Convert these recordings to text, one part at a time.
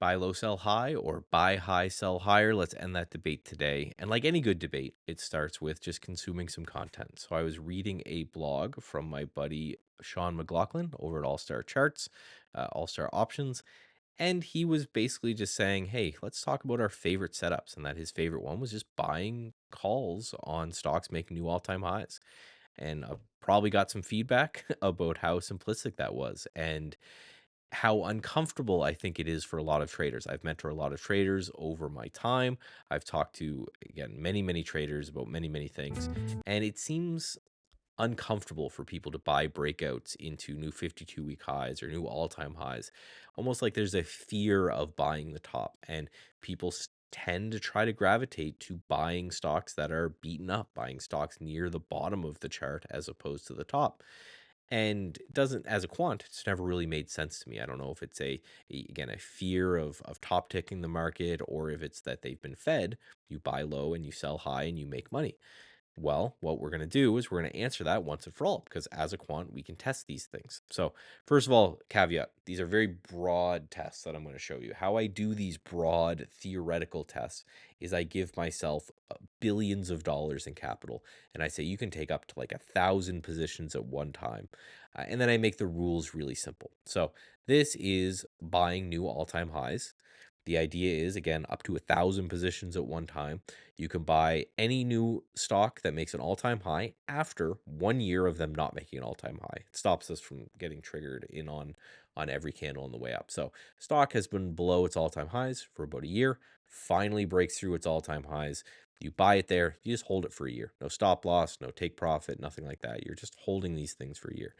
Buy low, sell high, or buy high, sell higher? Let's end that debate today. And like any good debate, it starts with just consuming some content. So I was reading a blog from my buddy Sean McLaughlin over at All Star Charts, All Star Options. And he was basically just saying, hey, let's talk about our favorite setups. And that his favorite one was just buying calls on stocks making new all time highs. And probably got some feedback about how simplistic that was. And how uncomfortable I think it is for a lot of traders. I've mentored a lot of traders over my time. I've talked to, again, many, many traders about many, many things. And it seems uncomfortable for people to buy breakouts into new 52-week highs or new all-time highs. Almost like there's a fear of buying the top. And people tend to try to gravitate to buying stocks that are beaten up, buying stocks near the bottom of the chart as opposed to the top. And it doesn't, as a quant, it's never really made sense to me. I don't know if it's again, a fear of top ticking the market, or if it's that they've been fed. You buy low and you sell high and you make money. Well, what we're going to do is we're going to answer that once and for all, because as a quant, we can test these things. So, first of all, caveat, these are very broad tests that I'm going to show you. How I do these broad theoretical tests is I give myself billions of dollars in capital, and I say you can take up to like 1,000 positions at one time. And then I make the rules really simple. So, this is buying new all time highs. The idea is, again, up to 1,000 positions at one time. You can buy any new stock that makes an all-time high after 1 year of them not making an all-time high. It stops us from getting triggered in on every candle on the way up. So stock has been below its all-time highs for about a year, finally breaks through its all-time highs. You buy it there, you just hold it for a year. No stop loss, no take profit, nothing like that. You're just holding these things for a year.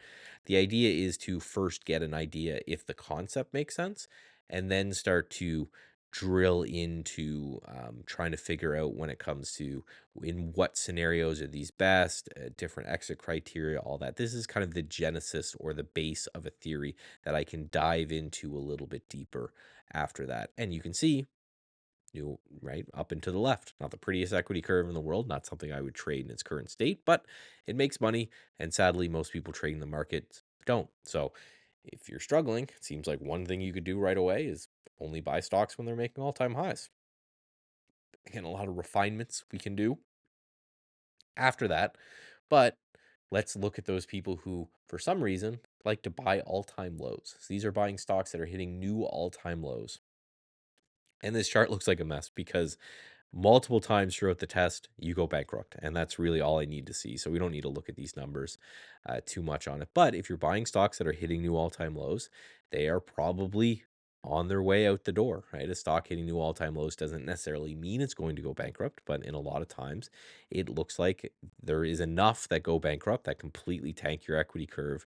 The idea is to first get an idea if the concept makes sense, and then start to drill into trying to figure out when it comes to in what scenarios are these best, different exit criteria, all that. This is kind of the genesis or the base of a theory that I can dive into a little bit deeper after that. And you can see, right up and to the left, not the prettiest equity curve in the world, not something I would trade in its current state, but it makes money. And sadly, most people trading the market don't. So if you're struggling, it seems like one thing you could do right away is only buy stocks when they're making all-time highs. Again, a lot of refinements we can do after that, but let's look at those people who, for some reason, like to buy all-time lows. So these are buying stocks that are hitting new all-time lows. And this chart looks like a mess because multiple times throughout the test, you go bankrupt. And that's really all I need to see. So we don't need to look at these numbers too much on it. But if you're buying stocks that are hitting new all time lows, they are probably on their way out the door, right? A stock hitting new all time lows doesn't necessarily mean it's going to go bankrupt, but in a lot of times, it looks like there is enough that go bankrupt that completely tank your equity curve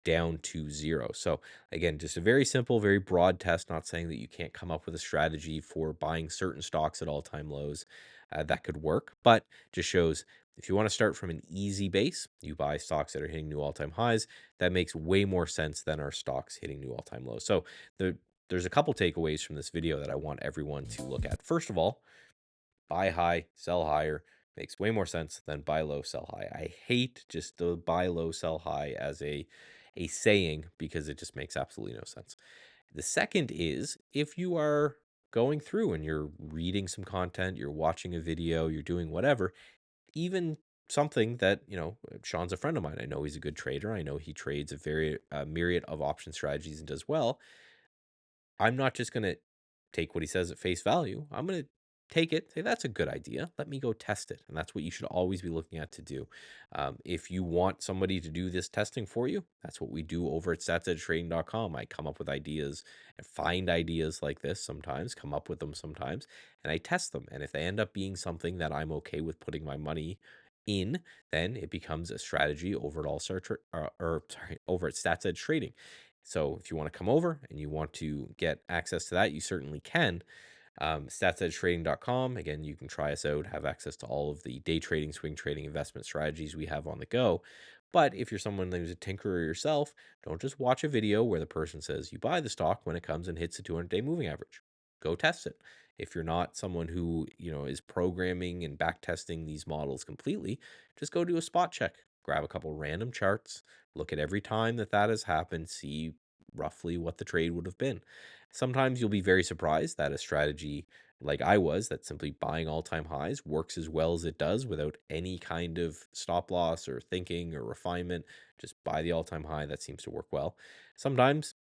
down to zero. So again, just a very simple, very broad test, not saying that you can't come up with a strategy for buying certain stocks at all-time lows that could work, but just shows if you want to start from an easy base, you buy stocks that are hitting new all-time highs. That makes way more sense than our stocks hitting new all-time lows. So there's a couple takeaways from this video that I want everyone to look at. First of all, buy high, sell higher makes way more sense than buy low, sell high. I hate just the buy low, sell high as a saying because it just makes absolutely no sense. The second is if you are going through and you're reading some content, you're watching a video, you're doing whatever, even something that, Sean's a friend of mine. I know he's a good trader. I know he trades a very myriad of option strategies and does well. I'm not just going to take what he says at face value. I'm going to take it, say, that's a good idea. Let me go test it. And that's what you should always be looking at to do. If you want somebody to do this testing for you, that's what we do over at statsedgetrading.com. I come up with ideas and find ideas like this sometimes, come up with them sometimes, and I test them. And if they end up being something that I'm okay with putting my money in, then it becomes a strategy over at over at Stats Edge Trading. So if you want to come over and you want to get access to that, you certainly can. StatsEdgeTrading.com. Again, you can try us out, have access to all of the day trading, swing trading, investment strategies we have on the go. But if you're someone who's a tinkerer yourself, don't just watch a video where the person says you buy the stock when it comes and hits the 200-day moving average. Go test it. If you're not someone who, is programming and back testing these models completely, just go do a spot check. Grab a couple random charts, look at every time that has happened, see roughly what the trade would have been. Sometimes you'll be very surprised that a strategy like I was, that simply buying all-time highs works as well as it does without any kind of stop loss or thinking or refinement. Just buy the all-time high. That seems to work well. Sometimes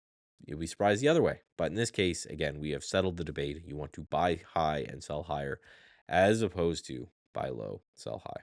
you'll be surprised the other way. But in this case, again, we have settled the debate. You want to buy high and sell higher as opposed to buy low, sell high.